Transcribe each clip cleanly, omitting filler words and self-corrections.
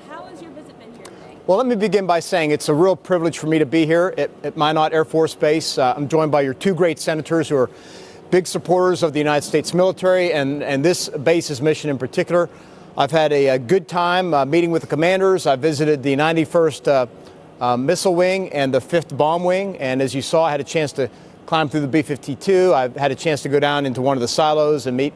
how has your visit been here today? Well, let me begin by saying it's a real privilege for me to be here at Minot Air Force Base. I'm joined by your two great senators who are big supporters of the United States military and this base's mission in particular. I've had a good time meeting with the commanders. I visited the 91st Missile Wing and the 5th Bomb Wing, and as you saw, I had a chance to climb through the B-52. I've had a chance to go down into one of the silos and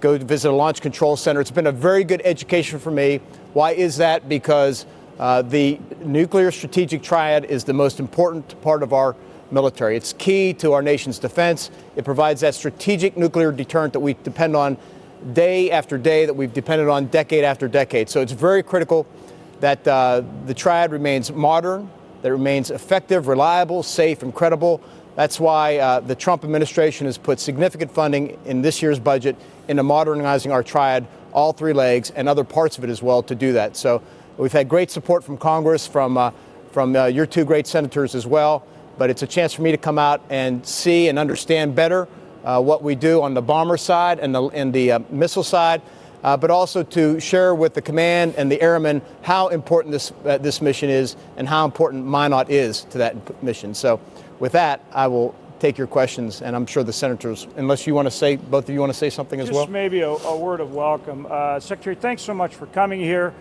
go to visit a launch control center. It's been a very good education for me. Why is that? Because the nuclear strategic triad is the most important part of our military. It's key to our nation's defense. It provides that strategic nuclear deterrent that we depend on day after day, that we've depended on decade after decade. So it's very critical that the triad remains modern, that it remains effective, reliable, safe, and credible. That's why the Trump administration has put significant funding in this year's budget into modernizing our triad, all three legs, and other parts of it as well to do that. So we've had great support from Congress, from your two great senators as well. But it's a chance for me to come out and see and understand better what we do on the bomber side and the missile side, but also to share with the command and the airmen how important this mission is and how important Minot is to that mission. So with that, I will take your questions, and I'm sure the senators, unless you want to say, both of you want to say something as well? Just maybe a word of welcome. Secretary, thanks so much for coming here,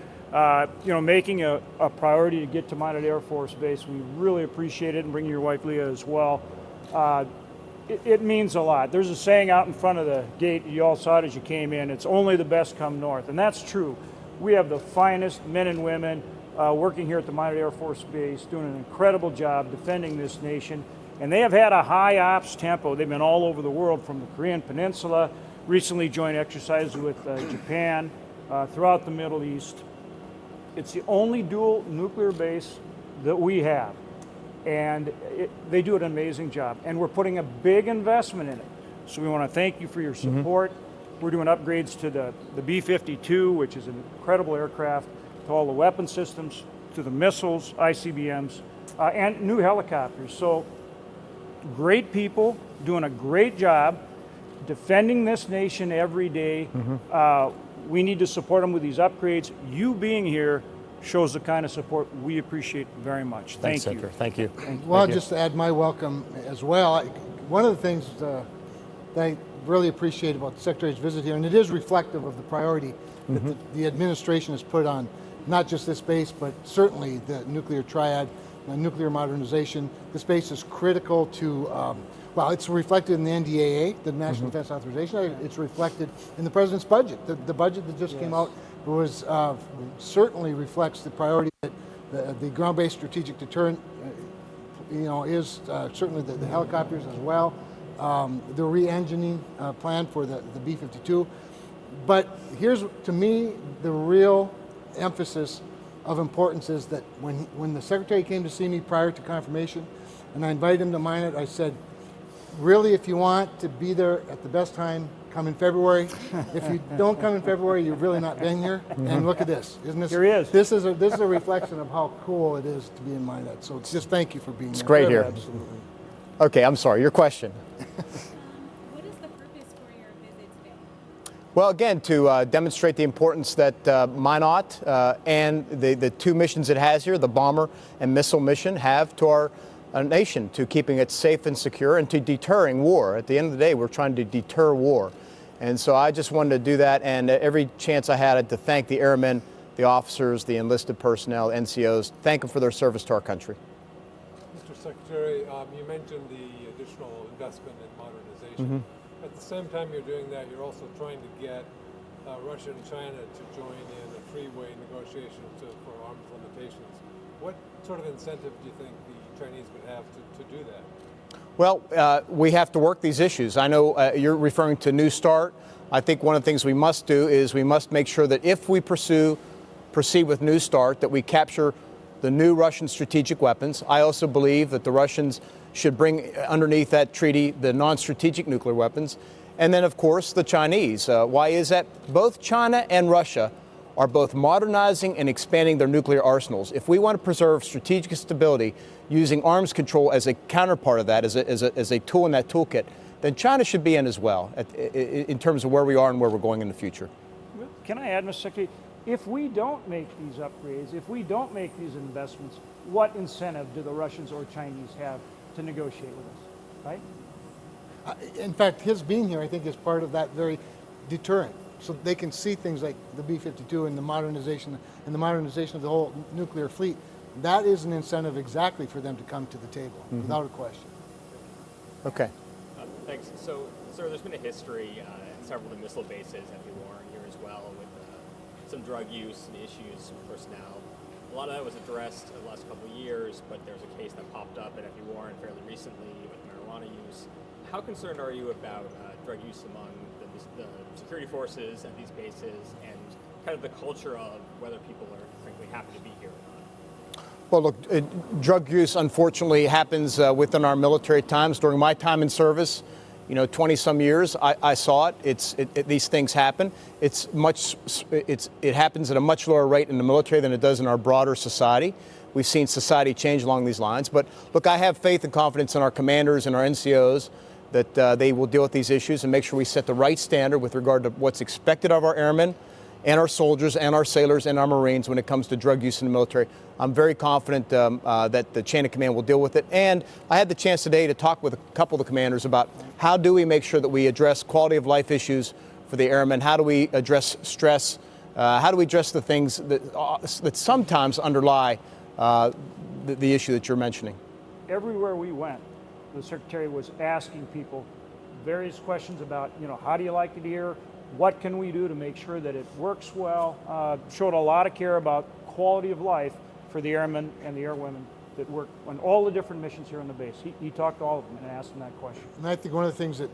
making a priority to get to Minot Air Force Base. We really appreciate it, and bringing your wife Leah as well. It means a lot. There's a saying out in front of the gate, you all saw it as you came in, it's only the best come north, and that's true. We have the finest men and women working here at the Minot Air Force Base, doing an incredible job defending this nation, and they have had a high ops tempo. They've been all over the world, from the Korean Peninsula, recently joined exercises with Japan, throughout the Middle East. It's the only dual nuclear base that we have, and they do an amazing job, and we're putting a big investment in it. So we want to thank you for your support. We're doing upgrades to the B-52, which is an incredible aircraft, to all the weapon systems, to the missiles, ICBMs, and new helicopters. So great people doing a great job defending this nation every day. We need to support them with these upgrades. You being here shows the kind of support we appreciate very much. Thank you. Senator. Thank you. Well, just to add my welcome as well, one of the things that I really appreciate about the Secretary's visit here, and it is reflective of the priority that the administration has put on not just this base, but certainly the nuclear triad, nuclear modernization. This base is critical to, well, it's reflected in the NDAA, the National Defense Authorization. It's reflected in the President's budget. The budget that just came out was certainly reflects the priority that the ground-based strategic deterrent, is certainly the helicopters as well. The re-engineering plan for the B-52. But here's, to me, the real emphasis of importance is that when the Secretary came to see me prior to confirmation, and I invited him to Minot, I said, really, if you want to be there at the best time, come in February. If you don't come in February, you've really not been here. And look at this, isn't this? Here he is. This is a reflection of how cool it is to be in Minot. So it's just thank you for being here. It's great here. Absolutely. Okay, I'm sorry, your question. What is the purpose for your visit today? Well, again, to demonstrate the importance that Minot and the two missions it has here, the bomber and missile mission, have to our nation, to keeping it safe and secure and to deterring war. At the end of the day, we're trying to deter war. And so I just wanted to do that, and every chance I had to thank the airmen, the officers, the enlisted personnel, NCOs, thank them for their service to our country. Mr. Secretary, you mentioned the additional investment in modernization. At the same time you're doing that, you're also trying to get Russia and China to join in a three-way negotiation for arms limitations. What sort of incentive do you think the Chinese would have to do that? Well, we have to work these issues. I know you're referring to New START. I think one of the things we must do is we must make sure that if we proceed with New START, that we capture the new Russian strategic weapons. I also believe that the Russians should bring underneath that treaty the non-strategic nuclear weapons. And then, of course, the Chinese. Why is that? Both China and Russia are both modernizing and expanding their nuclear arsenals. If we want to preserve strategic stability using arms control as a counterpart of that, as a tool in that toolkit, then China should be in as well in terms of where we are and where we're going in the future. Can I add, Mr. Secretary? if we don't make these upgrades, if we don't make these investments, what incentive do the Russians or Chinese have to negotiate with us, right? In fact, his being here, I think, is part of that very deterrent. So they can see things like the B-52 and the modernization of the whole nuclear fleet. That is an incentive exactly for them to come to the table, without a question. Okay. Thanks. So, sir, there's been a history at several of the missile bases at the war here as well with some drug use and issues with personnel. A lot of that was addressed in the last couple of years, but there's a case that popped up at FE Warren fairly recently with marijuana use. How concerned are you about drug use among the security forces at these bases and kind of the culture of whether people are frankly happy to be here or not? Well, look, drug use unfortunately happens within our military times. During my time in service, 20-some years, I saw it. These things happen. It happens at a much lower rate in the military than it does in our broader society. We've seen society change along these lines. But look, I have faith and confidence in our commanders and our NCOs that they will deal with these issues and make sure we set the right standard with regard to what's expected of our airmen and our soldiers and our sailors and our Marines when it comes to drug use in the military. I'm very confident that the chain of command will deal with it. And I had the chance today to talk with a couple of the commanders about how do we make sure that we address quality of life issues for the airmen? How do we address stress? How do we address the things that sometimes underlie the issue that you're mentioning? Everywhere we went, the Secretary was asking people various questions about, how do you like it here? What can we do to make sure that it works well? Showed a lot of care about quality of life for the airmen and the airwomen that work on all the different missions here on the base. He talked to all of them and asked them that question. And I think one of the things that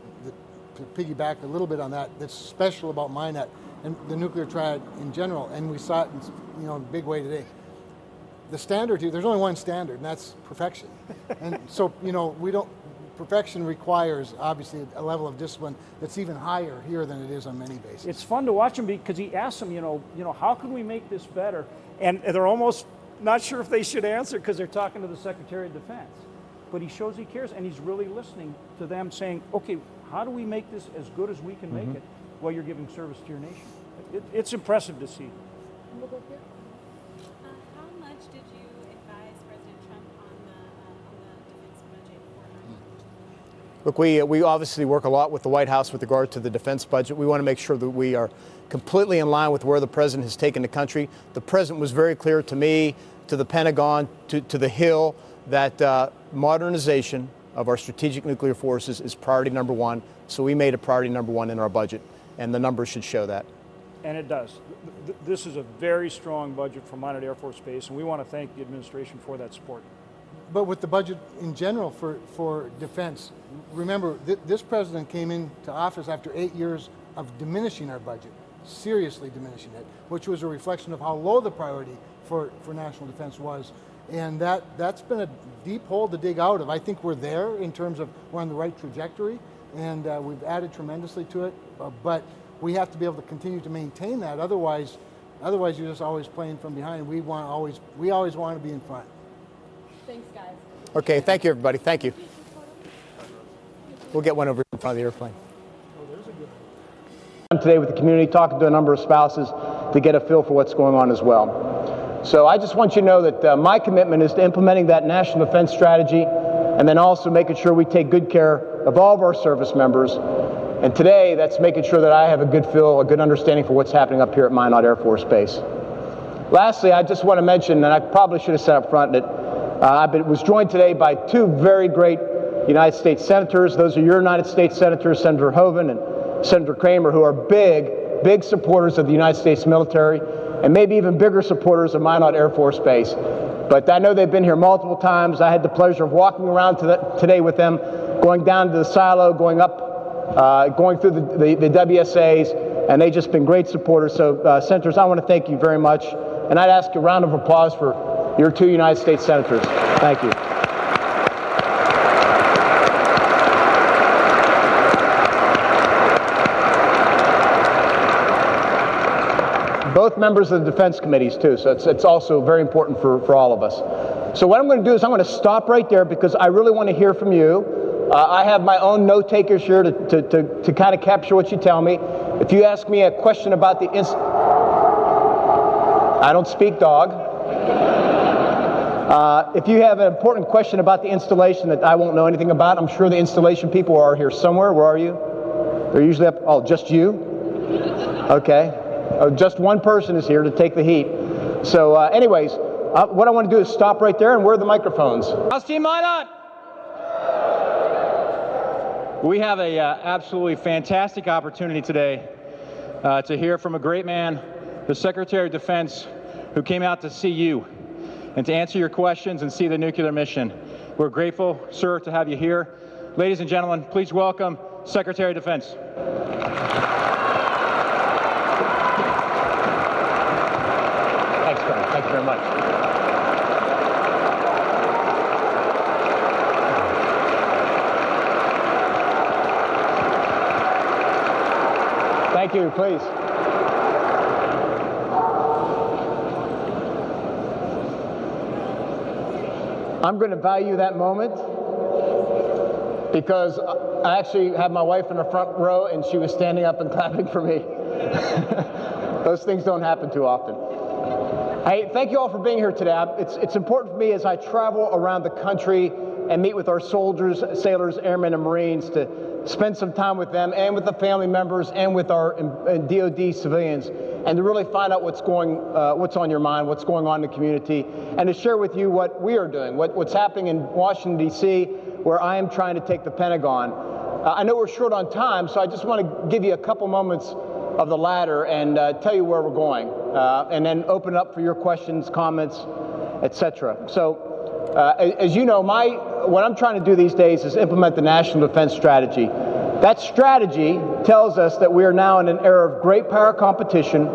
to piggyback a little bit on that's special about Minot and the nuclear triad in general, and we saw it in a big way today. The standard here, there's only one standard, and that's perfection. And so, perfection requires, obviously, a level of discipline that's even higher here than it is on many bases. It's fun to watch him because he asks them, how can we make this better? And they're almost not sure if they should answer because they're talking to the Secretary of Defense. But he shows he cares, and he's really listening to them saying, okay, how do we make this as good as we can make it while you're giving service to your nation? It's impressive to see. How much did you advise President Trump on the defense budget beforehand? Look, we obviously work a lot with the White House with regard to the defense budget. We want to make sure that we are completely in line with where the president has taken the country. The president was very clear to me, to the Pentagon, to the Hill, that modernization of our strategic nuclear forces is priority number one. So we made it priority number one in our budget, and the numbers should show that. And it does. This is a very strong budget for Minot Air Force Base, and we want to thank the administration for that support. But with the budget in general for defense, remember, this president came into office after 8 years of diminishing our budget, seriously diminishing it, which was a reflection of how low the priority for national defense was. And that's been a deep hole to dig out of. I think we're there in terms of we're on the right trajectory, and we've added tremendously to it, but we have to be able to continue to maintain that. Otherwise you're just always playing from behind. We always want to be in front. Thanks, guys. Okay, thank you, everybody. Thank you. We'll get one over in front of the airplane. I'm today with the community, talking to a number of spouses to get a feel for what's going on as well. So I just want you to know that my commitment is to implementing that national defense strategy and then also making sure we take good care of all of our service members. And today, that's making sure that I have a good feel, a good understanding for what's happening up here at Minot Air Force Base. Lastly, I just want to mention, and I probably should have said up front, that I was joined today by two very great United States senators. Those are your United States senators, Senator Hoeven and Senator Cramer, who are big supporters of the United States military and maybe even bigger supporters of Minot Air Force Base. But I know they've been here multiple times. I had the pleasure of walking around today with them, going down to the silo, going up, going through the WSAs, and they've just been great supporters. So, Senators, I want to thank you very much. And I'd ask a round of applause for your two United States Senators. Thank you. Both members of the defense committees, too, so it's also very important for all of us. So what I'm going to do is I'm going to stop right there because I really want to hear from you. I have my own note takers here to kind of capture what you tell me. If you ask me a question about the I don't speak dog. If you have an important question about the installation that I won't know anything about, I'm sure the installation people are here somewhere. Where are you? They're usually up. Oh, just you? Okay. Just one person is here to take the heat. So anyways, what I want to do is stop right there, and where are the microphones? How's Team Minot? We have a absolutely fantastic opportunity today to hear from a great man, the Secretary of Defense, who came out to see you and to answer your questions and see the nuclear mission. We're grateful, sir, to have you here. Ladies and gentlemen, please welcome Secretary of Defense. Thanks, Colonel. Thank you very much. Thank you, please. I'm going to value that moment because I actually had my wife in the front row and she was standing up and clapping for me. Those things don't happen too often. Hey, thank you all for being here today. It's important for me as I travel around the country and meet with our soldiers, sailors, airmen, and Marines to spend some time with them and with the family members and with our DOD civilians, and to really find out what's on your mind, what's going on in the community, and to share with you what we are doing, what's happening in Washington, D.C., where I am trying to take the Pentagon. I know we're short on time, so I just want to give you a couple moments of the ladder and tell you where we're going, and then open up for your questions, comments, etc. So, as you know, what I'm trying to do these days is implement the National Defense Strategy. That strategy tells us that we are now in an era of great power competition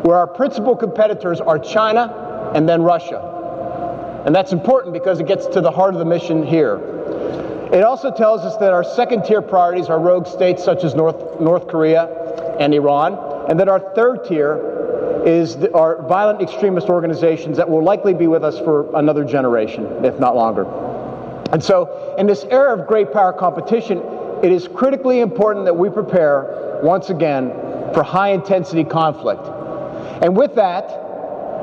where our principal competitors are China and then Russia. And that's important because it gets to the heart of the mission here. It also tells us that our second-tier priorities are rogue states such as North Korea and Iran, and that our third tier is our violent extremist organizations that will likely be with us for another generation, if not longer. And so, in this era of great power competition, it is critically important that we prepare, once again, for high-intensity conflict. And with that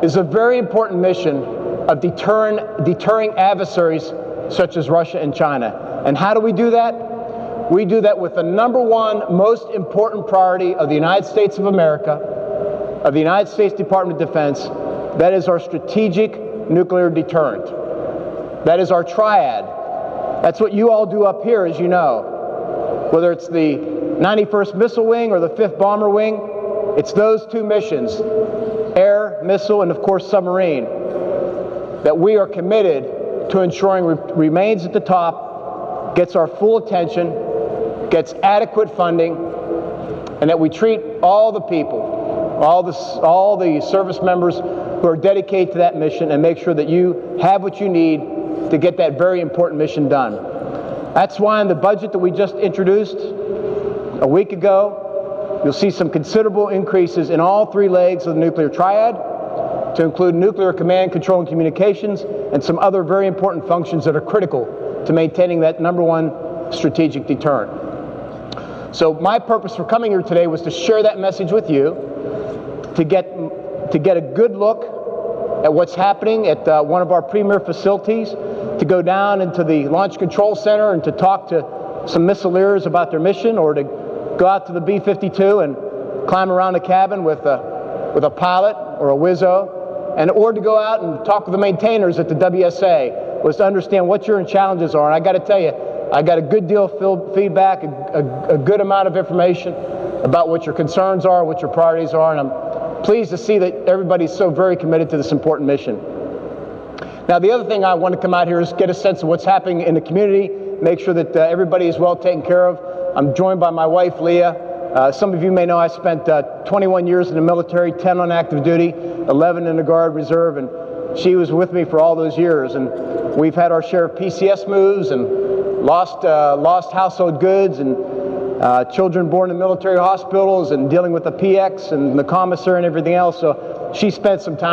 is a very important mission of deterring adversaries such as Russia and China. And how do we do that? We do that with the #1 most important priority of the United States of America, of the United States Department of Defense. That is our strategic nuclear deterrent. That is our triad. That's what you all do up here, as you know. Whether it's the 91st Missile Wing or the 5th Bomber Wing, it's those two missions, air, missile, and of course submarine, that we are committed to ensuring remains at the top, gets our full attention, gets adequate funding, and that we treat all the people, all the service members who are dedicated to that mission, and make sure that you have what you need to get that very important mission done. That's why in the budget that we just introduced a week ago, you'll see some considerable increases in all three legs of the nuclear triad, to include nuclear command, control, and communications, and some other very important functions that are critical to maintaining that #1 strategic deterrent. So my purpose for coming here today was to share that message with you, to get a good look at what's happening at one of our premier facilities, to go down into the Launch Control Center and to talk to some missileers about their mission, or to go out to the B-52 and climb around a cabin with a pilot or a Wizzo, or to go out and talk with the maintainers at the WSA, was to understand what your challenges are. And I got to tell you, I got a good deal of feedback, a good amount of information about what your concerns are, what your priorities are, and I'm pleased to see that everybody's so very committed to this important mission. Now, the other thing I want to come out here is get a sense of what's happening in the community, make sure that everybody is well taken care of. I'm joined by my wife, Leah. Some of you may know I spent 21 years in the military, 10 on active duty, 11 in the Guard Reserve, and she was with me for all those years. And we've had our share of PCS moves and lost household goods, and children born in military hospitals, and dealing with the PX and the commissar and everything else. So she spent some time